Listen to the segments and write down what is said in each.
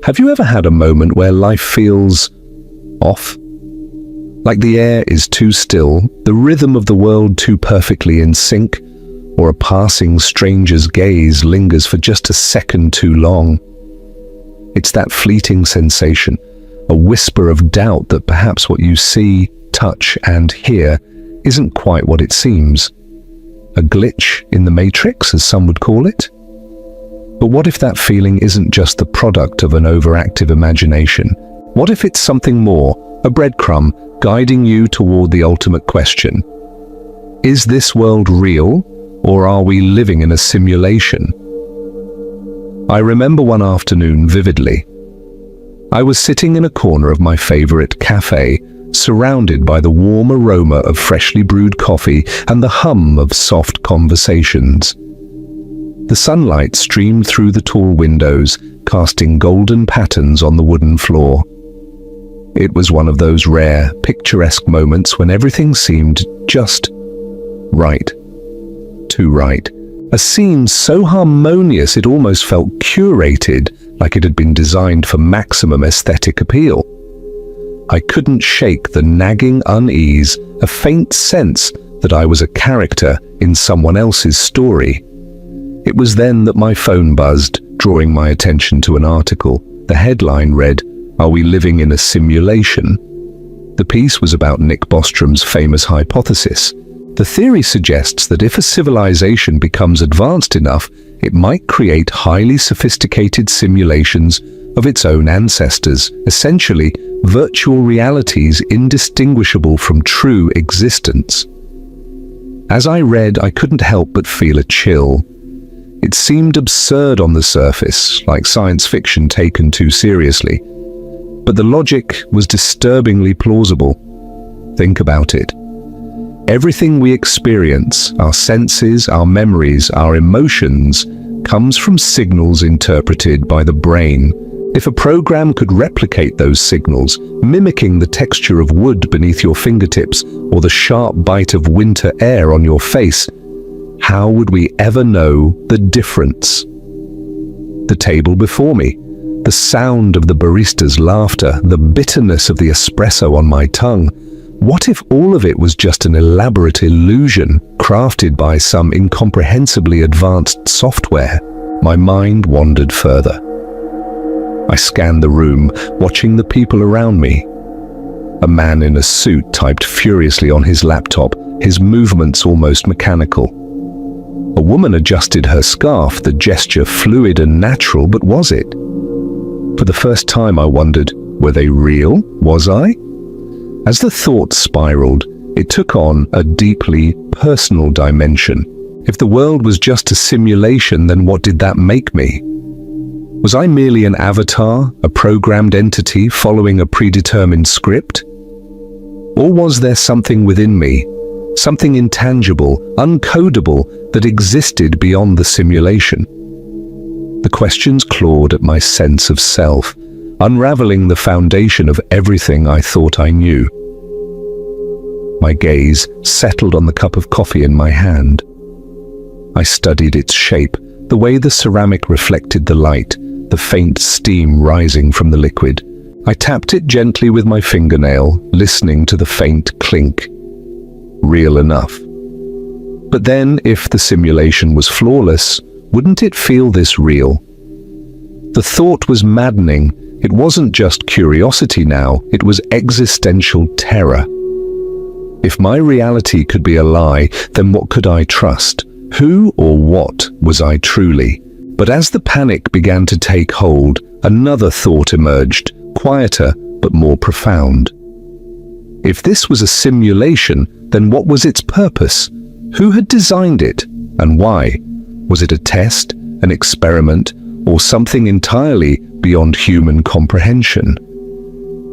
Have you ever had a moment where life feels off? Like the air is too still, the rhythm of the world too perfectly in sync, or a passing stranger's gaze lingers for just a second too long? It's that fleeting sensation, a whisper of doubt that perhaps what you see, touch, and hear isn't quite what it seems. A glitch in the matrix, as some would call it? But what if that feeling isn't just the product of an overactive imagination? What if it's something more, a breadcrumb guiding you toward the ultimate question? Is this world real, or are we living in a simulation? I remember one afternoon vividly. I was sitting in a corner of my favorite cafe, surrounded by the warm aroma of freshly brewed coffee and the hum of soft conversations. The sunlight streamed through the tall windows, casting golden patterns on the wooden floor. It was one of those rare, picturesque moments when everything seemed just right. Too right. A scene so harmonious it almost felt curated, like it had been designed for maximum aesthetic appeal. I couldn't shake the nagging unease, a faint sense that I was a character in someone else's story. It was then that my phone buzzed, drawing my attention to an article. The headline read, "Are we living in a simulation?" The piece was about Nick Bostrom's famous hypothesis. The theory suggests that if a civilization becomes advanced enough, it might create highly sophisticated simulations of its own ancestors, essentially virtual realities indistinguishable from true existence. As I read, I couldn't help but feel a chill. It seemed absurd on the surface, like science fiction taken too seriously. But the logic was disturbingly plausible. Think about it. Everything we experience, our senses, our memories, our emotions, comes from signals interpreted by the brain. If a program could replicate those signals, mimicking the texture of wood beneath your fingertips or the sharp bite of winter air on your face, how would we ever know the difference? The table before me, the sound of the barista's laughter, the bitterness of the espresso on my tongue. What if all of it was just an elaborate illusion crafted by some incomprehensibly advanced software? My mind wandered further. I scanned the room, watching the people around me. A man in a suit typed furiously on his laptop, his movements almost mechanical. A woman adjusted her scarf, the gesture fluid and natural, but was it? For the first time I wondered, were they real? Was I? As the thought spiraled, it took on a deeply personal dimension. If the world was just a simulation, then what did that make me? Was I merely an avatar, a programmed entity following a predetermined script? Or was there something within me, something intangible, uncodable, that existed beyond the simulation? The questions clawed at my sense of self, unraveling the foundation of everything I thought I knew. My gaze settled on the cup of coffee in my hand. I studied its shape, the way the ceramic reflected the light, the faint steam rising from the liquid. I tapped it gently with my fingernail, listening to the faint clink. Real enough. But then, if the simulation was flawless, wouldn't it feel this real? The thought was maddening. It wasn't just curiosity now, it was existential terror. If my reality could be a lie, then what could I trust? Who or what was I truly? But as the panic began to take hold, another thought emerged, quieter but more profound. If this was a simulation, then what was its purpose? Who had designed it, and why? Was it a test, an experiment, or something entirely beyond human comprehension?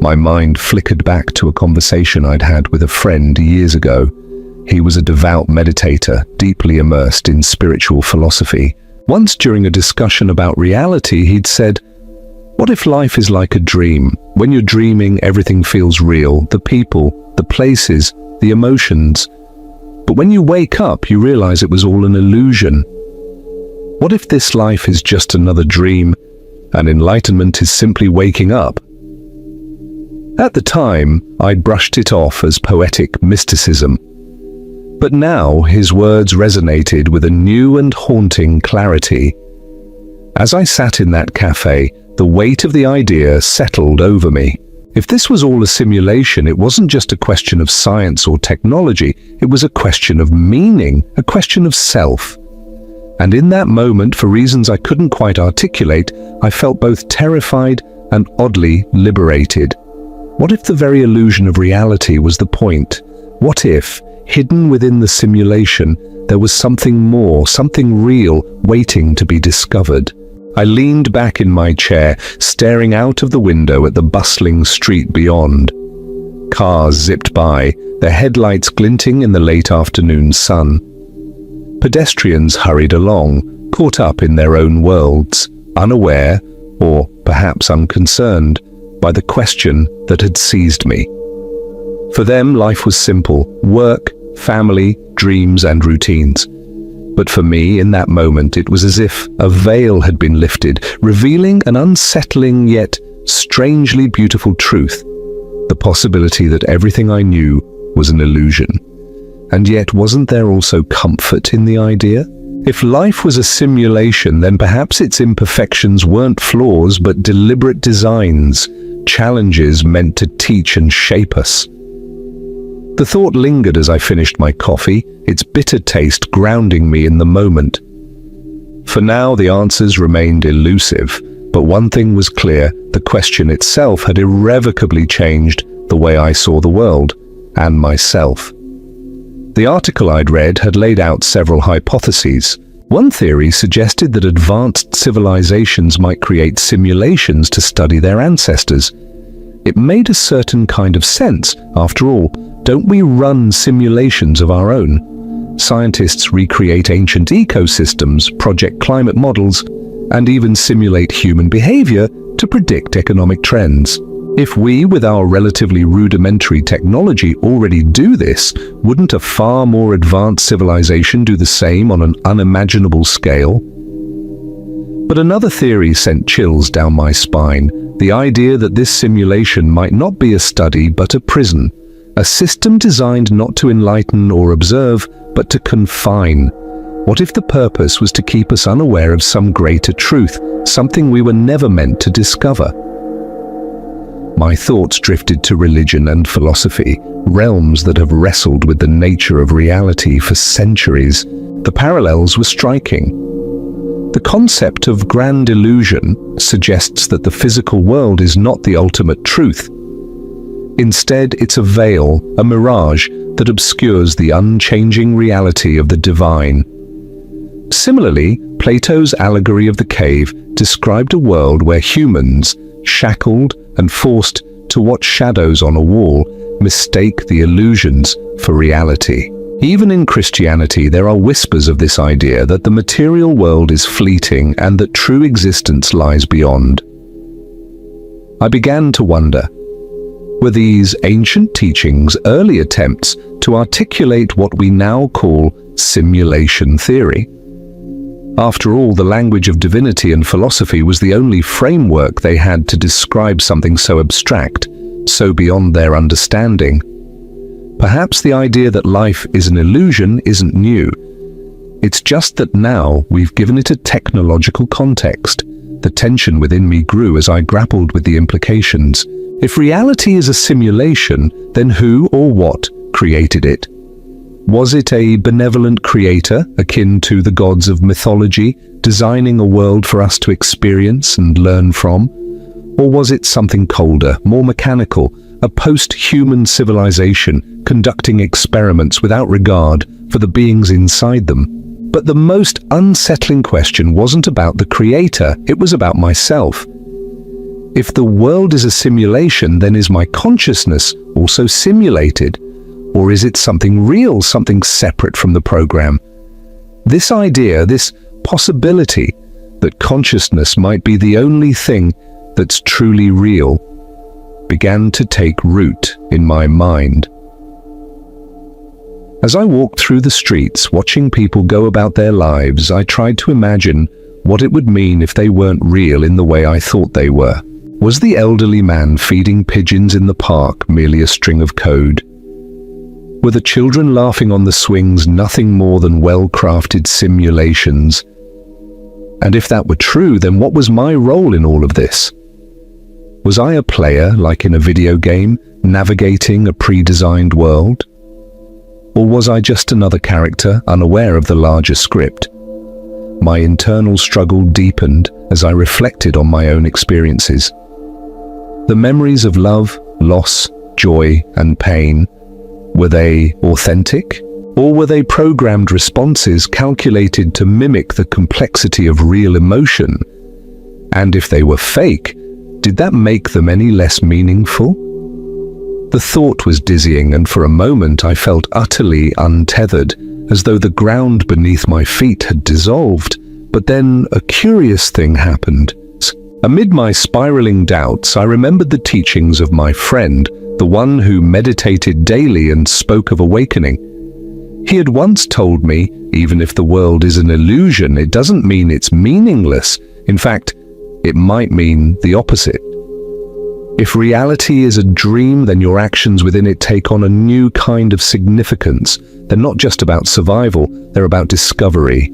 My mind flickered back to a conversation I'd had with a friend years ago. He was a devout meditator, deeply immersed in spiritual philosophy. Once during a discussion about reality, he'd said, "What if life is like a dream? When you're dreaming, everything feels real, the people, the places, the emotions. But when you wake up, you realize it was all an illusion. What if this life is just another dream, and enlightenment is simply waking up. At the time, I'd brushed it off as poetic mysticism. But now his words resonated with a new and haunting clarity. As I sat in that cafe, the weight of the idea settled over me. If this was all a simulation, it wasn't just a question of science or technology, it was a question of meaning, a question of self. And in that moment, for reasons I couldn't quite articulate, I felt both terrified and oddly liberated. What if the very illusion of reality was the point? What if, hidden within the simulation, there was something more, something real, waiting to be discovered? I leaned back in my chair, staring out of the window at the bustling street beyond. Cars zipped by, their headlights glinting in the late afternoon sun. Pedestrians hurried along, caught up in their own worlds, unaware, or perhaps unconcerned, by the question that had seized me. For them, life was simple: work, family, dreams, and routines. But for me, in that moment, it was as if a veil had been lifted, revealing an unsettling yet strangely beautiful truth: the possibility that everything I knew was an illusion. And yet, wasn't there also comfort in the idea? If life was a simulation, then perhaps its imperfections weren't flaws, but deliberate designs, challenges meant to teach and shape us. The thought lingered as I finished my coffee, its bitter taste grounding me in the moment. For now, the answers remained elusive, but one thing was clear: the question itself had irrevocably changed the way I saw the world and myself. The article I'd read had laid out several hypotheses. One theory suggested that advanced civilizations might create simulations to study their ancestors. It made a certain kind of sense. After all, don't we run simulations of our own? Scientists recreate ancient ecosystems, project climate models, and even simulate human behavior to predict economic trends. If we, with our relatively rudimentary technology, already do this, wouldn't a far more advanced civilization do the same on an unimaginable scale? But another theory sent chills down my spine: the idea that this simulation might not be a study but a prison, a system designed not to enlighten or observe, but to confine. What if the purpose was to keep us unaware of some greater truth, something we were never meant to discover? My thoughts drifted to religion and philosophy, realms that have wrestled with the nature of reality for centuries. The parallels were striking. The concept of grand illusion suggests that the physical world is not the ultimate truth. Instead, it's a veil, a mirage that obscures the unchanging reality of the divine. Similarly, Plato's allegory of the cave described a world where humans, shackled and forced to watch shadows on a wall, mistake the illusions for reality. Even in Christianity, there are whispers of this idea that the material world is fleeting and that true existence lies beyond. I began to wonder, were these ancient teachings early attempts to articulate what we now call simulation theory? After all, the language of divinity and philosophy was the only framework they had to describe something so abstract, so beyond their understanding. Perhaps the idea that life is an illusion isn't new. It's just that now we've given it a technological context. The tension within me grew as I grappled with the implications. If reality is a simulation, then who or what created it? Was it a benevolent creator, akin to the gods of mythology, designing a world for us to experience and learn from? Or was it something colder, more mechanical, a post-human civilization conducting experiments without regard for the beings inside them? But the most unsettling question wasn't about the creator, it was about myself. If the world is a simulation, then is my consciousness also simulated? Or is it something real, something separate from the program? This idea, this possibility that consciousness might be the only thing that's truly real, began to take root in my mind. As I walked through the streets, watching people go about their lives, I tried to imagine what it would mean if they weren't real in the way I thought they were. Was the elderly man feeding pigeons in the park merely a string of code? Were the children laughing on the swings nothing more than well-crafted simulations? And if that were true, then what was my role in all of this? Was I a player, like in a video game, navigating a pre-designed world? Or was I just another character, unaware of the larger script? My internal struggle deepened as I reflected on my own experiences. The memories of love, loss, joy, and pain, were they authentic? Or were they programmed responses calculated to mimic the complexity of real emotion? And if they were fake, did that make them any less meaningful? The thought was dizzying, and for a moment I felt utterly untethered, as though the ground beneath my feet had dissolved. But then a curious thing happened. Amid my spiraling doubts, I remembered the teachings of my friend, the one who meditated daily and spoke of awakening. He had once told me, even if the world is an illusion, it doesn't mean it's meaningless. In fact, it might mean the opposite. If reality is a dream, then your actions within it take on a new kind of significance. They're not just about survival, they're about discovery.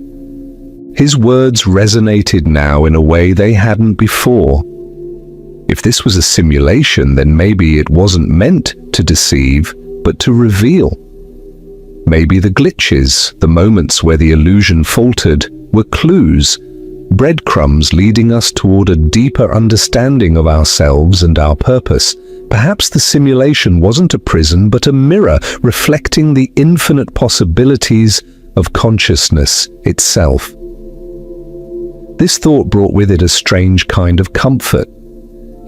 His words resonated now in a way they hadn't before. If this was a simulation, then maybe it wasn't meant to deceive, but to reveal. Maybe the glitches, the moments where the illusion faltered, were clues, breadcrumbs leading us toward a deeper understanding of ourselves and our purpose. Perhaps the simulation wasn't a prison, but a mirror reflecting the infinite possibilities of consciousness itself. This thought brought with it a strange kind of comfort.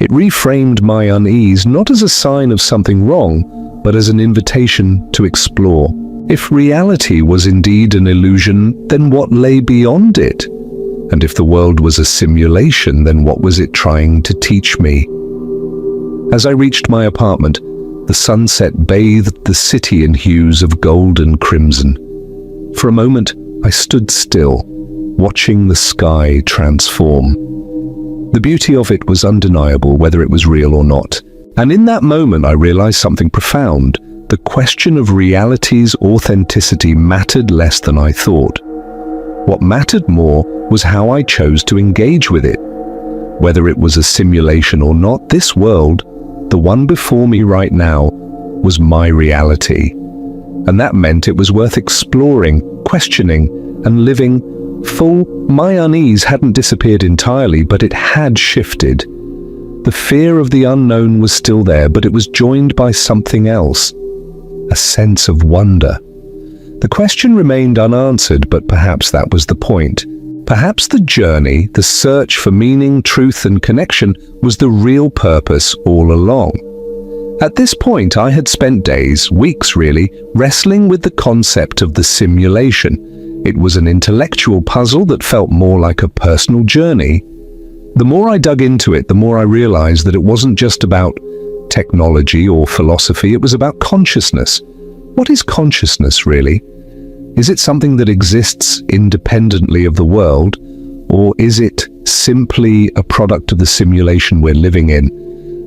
It reframed my unease not as a sign of something wrong, but as an invitation to explore. If reality was indeed an illusion, then what lay beyond it? And if the world was a simulation, then what was it trying to teach me? As I reached my apartment, the sunset bathed the city in hues of gold and crimson. For a moment, I stood still, watching the sky transform. The beauty of it was undeniable, whether it was real or not. And in that moment, I realized something profound. The question of reality's authenticity mattered less than I thought. What mattered more was how I chose to engage with it. Whether it was a simulation or not, this world, the one before me right now, was my reality. And that meant it was worth exploring, questioning, and living full. My unease hadn't disappeared entirely, but it had shifted. The fear of the unknown was still there, but it was joined by something else, a sense of wonder. The question remained unanswered, but perhaps that was the point. Perhaps the journey, the search for meaning, truth, and connection was the real purpose all along. At this point, I had spent days, weeks really, wrestling with the concept of the simulation. It was an intellectual puzzle that felt more like a personal journey. The more I dug into it, the more I realized that it wasn't just about technology or philosophy, it was about consciousness. What is consciousness, really? Is it something that exists independently of the world, or is it simply a product of the simulation we're living in?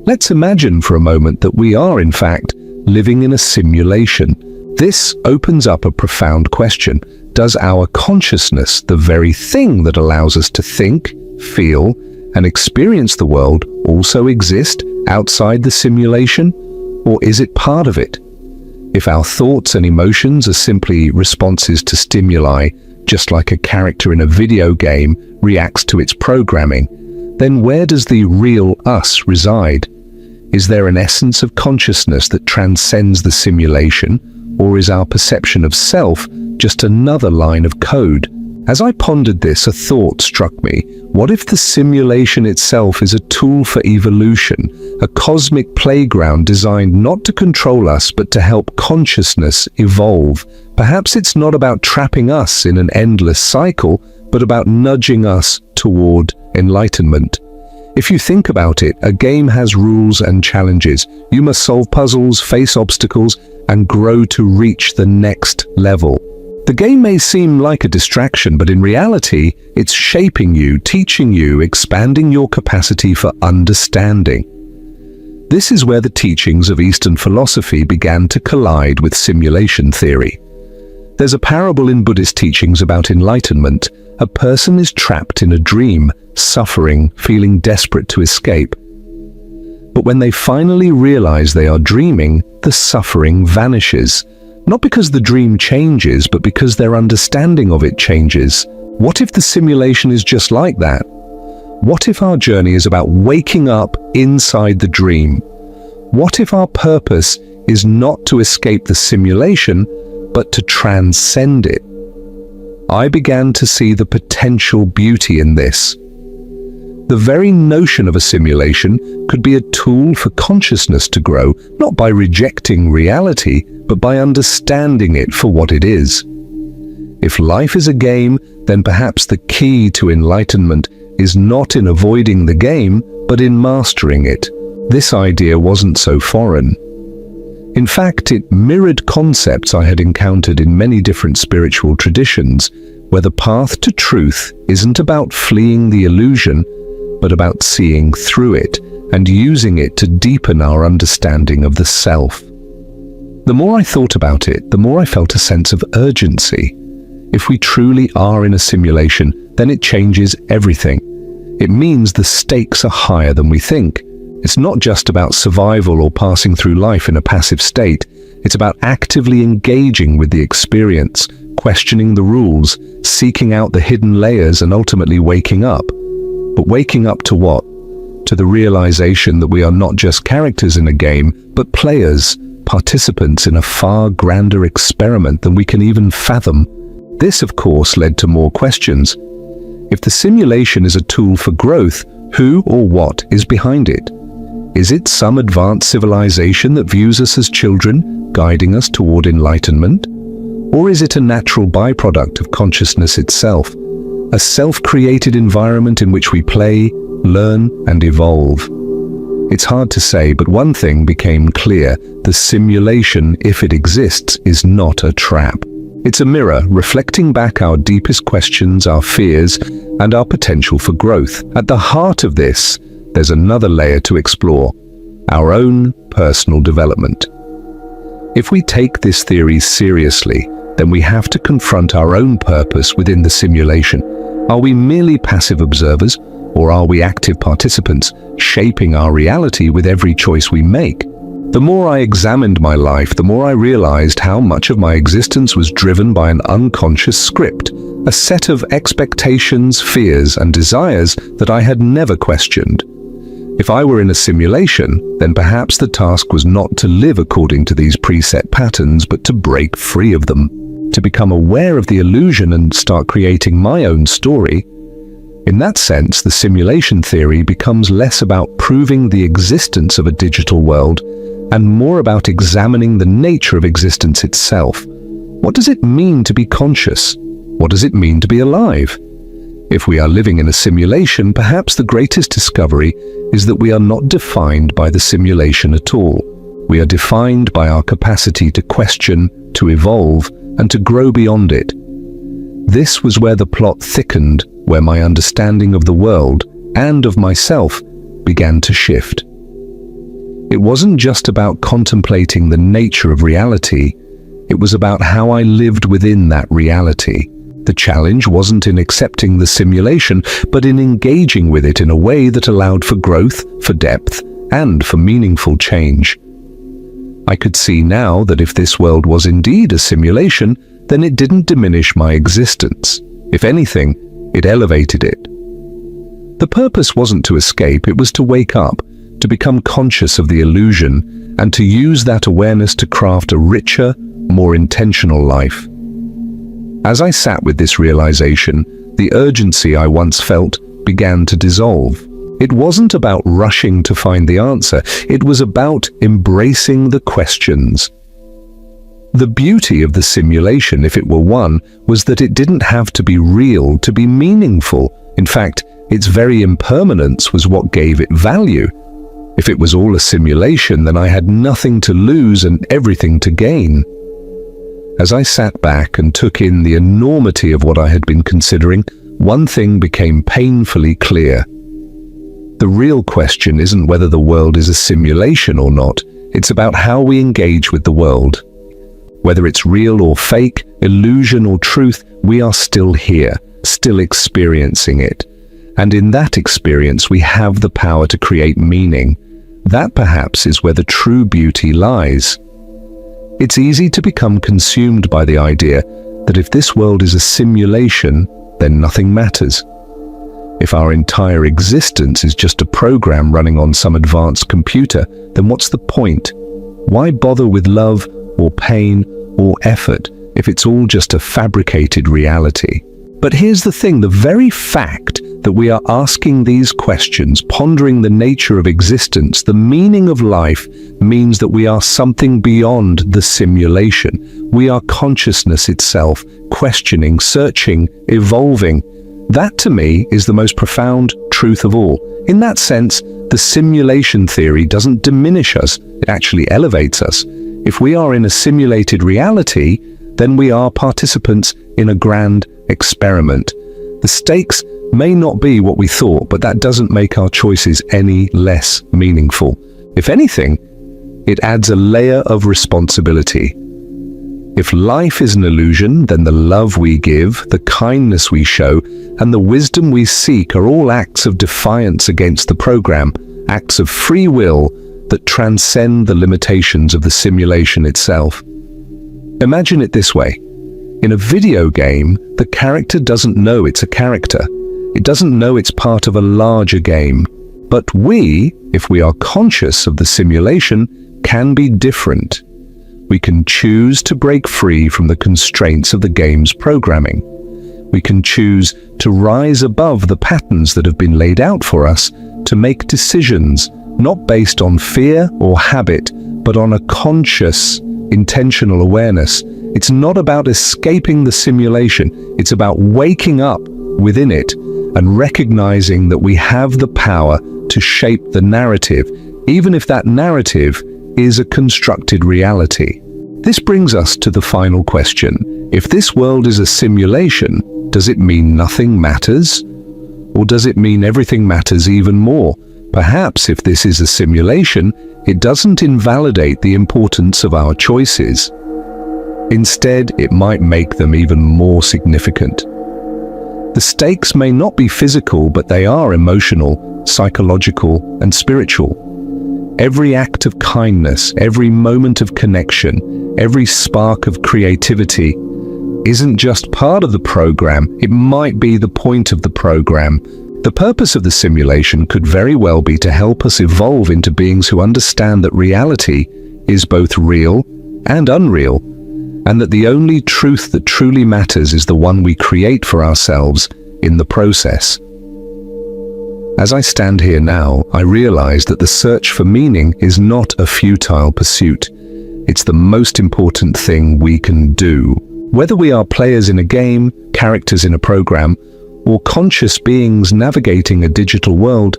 Let's imagine for a moment that we are, in fact, living in a simulation. This opens up a profound question. Does our consciousness, the very thing that allows us to think, feel, and experience the world, also exist outside the simulation, or is it part of it? If our thoughts and emotions are simply responses to stimuli, just like a character in a video game reacts to its programming, then where does the real us reside? Is there an essence of consciousness that transcends the simulation, or is our perception of self just another line of code? As I pondered this, a thought struck me. What if the simulation itself is a tool for evolution, a cosmic playground designed not to control us but to help consciousness evolve? Perhaps it's not about trapping us in an endless cycle, but about nudging us toward enlightenment. If you think about it, a game has rules and challenges. You must solve puzzles, face obstacles, and grow to reach the next level. The game may seem like a distraction, but in reality, it's shaping you, teaching you, expanding your capacity for understanding. This is where the teachings of Eastern philosophy began to collide with simulation theory. There's a parable in Buddhist teachings about enlightenment. A person is trapped in a dream, suffering, feeling desperate to escape. But when they finally realize they are dreaming, the suffering vanishes. Not because the dream changes, but because their understanding of it changes. What if the simulation is just like that? What if our journey is about waking up inside the dream? What if our purpose is not to escape the simulation, but to transcend it? I began to see the potential beauty in this. The very notion of a simulation could be a tool for consciousness to grow, not by rejecting reality, but by understanding it for what it is. If life is a game, then perhaps the key to enlightenment is not in avoiding the game, but in mastering it. This idea wasn't so foreign. In fact, it mirrored concepts I had encountered in many different spiritual traditions, where the path to truth isn't about fleeing the illusion, but about seeing through it and using it to deepen our understanding of the self. The more I thought about it, the more I felt a sense of urgency. If we truly are in a simulation, then it changes everything. It means the stakes are higher than we think. It's not just about survival or passing through life in a passive state. It's about actively engaging with the experience, questioning the rules, seeking out the hidden layers, and ultimately waking up. But waking up to what? To the realization that we are not just characters in a game, but players, participants in a far grander experiment than we can even fathom. This, of course, led to more questions. If the simulation is a tool for growth, who or what is behind it? Is it some advanced civilization that views us as children, guiding us toward enlightenment? Or is it a natural byproduct of consciousness itself, a self-created environment in which we play, learn, and evolve? It's hard to say, but one thing became clear: the simulation, if it exists, is not a trap. It's a mirror reflecting back our deepest questions, our fears, and our potential for growth. At the heart of this, there's another layer to explore: our own personal development. If we take this theory seriously, then we have to confront our own purpose within the simulation. Are we merely passive observers, or are we active participants, shaping our reality with every choice we make? The more I examined my life, the more I realized how much of my existence was driven by an unconscious script, a set of expectations, fears, and desires that I had never questioned. If I were in a simulation, then perhaps the task was not to live according to these preset patterns, but to break free of them, to become aware of the illusion and start creating my own story. In that sense, the simulation theory becomes less about proving the existence of a digital world and more about examining the nature of existence itself. What does it mean to be conscious? What does it mean to be alive? If we are living in a simulation, perhaps the greatest discovery is that we are not defined by the simulation at all. We are defined by our capacity to question, to evolve, and to grow beyond it. This was where the plot thickened, where my understanding of the world and of myself began to shift. It wasn't just about contemplating the nature of reality, it was about how I lived within that reality. The challenge wasn't in accepting the simulation, but in engaging with it in a way that allowed for growth, for depth, and for meaningful change. I could see now that if this world was indeed a simulation, then it didn't diminish my existence. If anything, it elevated it. The purpose wasn't to escape, it was to wake up, to become conscious of the illusion, and to use that awareness to craft a richer, more intentional life. As I sat with this realization, the urgency I once felt began to dissolve. It wasn't about rushing to find the answer, it was about embracing the questions. The beauty of the simulation, if it were one, was that it didn't have to be real to be meaningful. In fact, its very impermanence was what gave it value. If it was all a simulation, then I had nothing to lose and everything to gain. As I sat back and took in the enormity of what I had been considering, one thing became painfully clear. The real question isn't whether the world is a simulation or not. It's about how we engage with the world. Whether it's real or fake, illusion or truth, we are still here, still experiencing it. And in that experience, we have the power to create meaning. That perhaps is where the true beauty lies. It's easy to become consumed by the idea that if this world is a simulation, then nothing matters. If our entire existence is just a program running on some advanced computer, then what's the point? Why bother with love or pain or effort if it's all just a fabricated reality? But here's the thing, the very fact that we are asking these questions, pondering the nature of existence, the meaning of life, means that we are something beyond the simulation. We are consciousness itself, questioning, searching, evolving. That, to me, is the most profound truth of all. In that sense, the simulation theory doesn't diminish us, it actually elevates us. If we are in a simulated reality, then we are participants in a grand experiment. The stakes may not be what we thought, but that doesn't make our choices any less meaningful. If anything, it adds a layer of responsibility. If life is an illusion, then the love we give, the kindness we show, and the wisdom we seek are all acts of defiance against the program, acts of free will that transcend the limitations of the simulation itself. Imagine it this way. In a video game, the character doesn't know it's a character. It doesn't know it's part of a larger game. But we, if we are conscious of the simulation, can be different. We can choose to break free from the constraints of the game's programming. We can choose to rise above the patterns that have been laid out for us, to make decisions not based on fear or habit, but on a conscious, intentional awareness. It's not about escaping the simulation. It's about waking up within it and recognizing that we have the power to shape the narrative, even if that narrative is a constructed reality. This brings us to the final question. If this world is a simulation, does it mean nothing matters? Or does it mean everything matters even more? Perhaps if this is a simulation, it doesn't invalidate the importance of our choices. Instead, it might make them even more significant. The stakes may not be physical, but they are emotional, psychological, and spiritual. Every act of kindness, every moment of connection, every spark of creativity isn't just part of the program, it might be the point of the program. The purpose of the simulation could very well be to help us evolve into beings who understand that reality is both real and unreal, and that the only truth that truly matters is the one we create for ourselves in the process. As I stand here now, I realize that the search for meaning is not a futile pursuit. It's the most important thing we can do. Whether we are players in a game, characters in a program, or conscious beings navigating a digital world,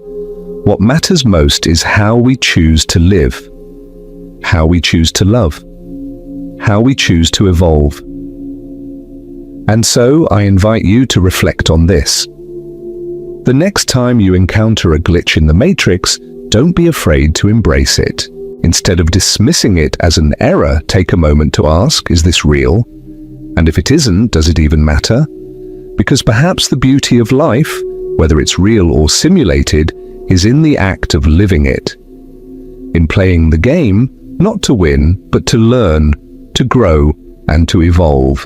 what matters most is how we choose to live, how we choose to love, how we choose to evolve. And so I invite you to reflect on this. The next time you encounter a glitch in the matrix, don't be afraid to embrace it. Instead of dismissing it as an error, take a moment to ask, is this real? And if it isn't, does it even matter? Because perhaps the beauty of life, whether it's real or simulated, is in the act of living it. In playing the game, not to win, but to learn, to grow, and to evolve.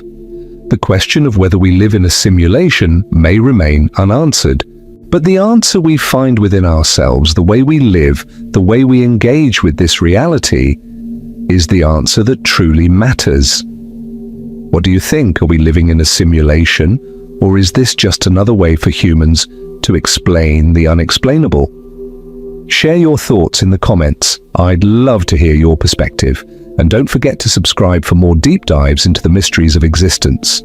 The question of whether we live in a simulation may remain unanswered, but the answer we find within ourselves, the way we live, the way we engage with this reality, is the answer that truly matters. What do you think? Are we living in a simulation? Or is this just another way for humans to explain the unexplainable? Share your thoughts in the comments. I'd love to hear your perspective. And don't forget to subscribe for more deep dives into the mysteries of existence.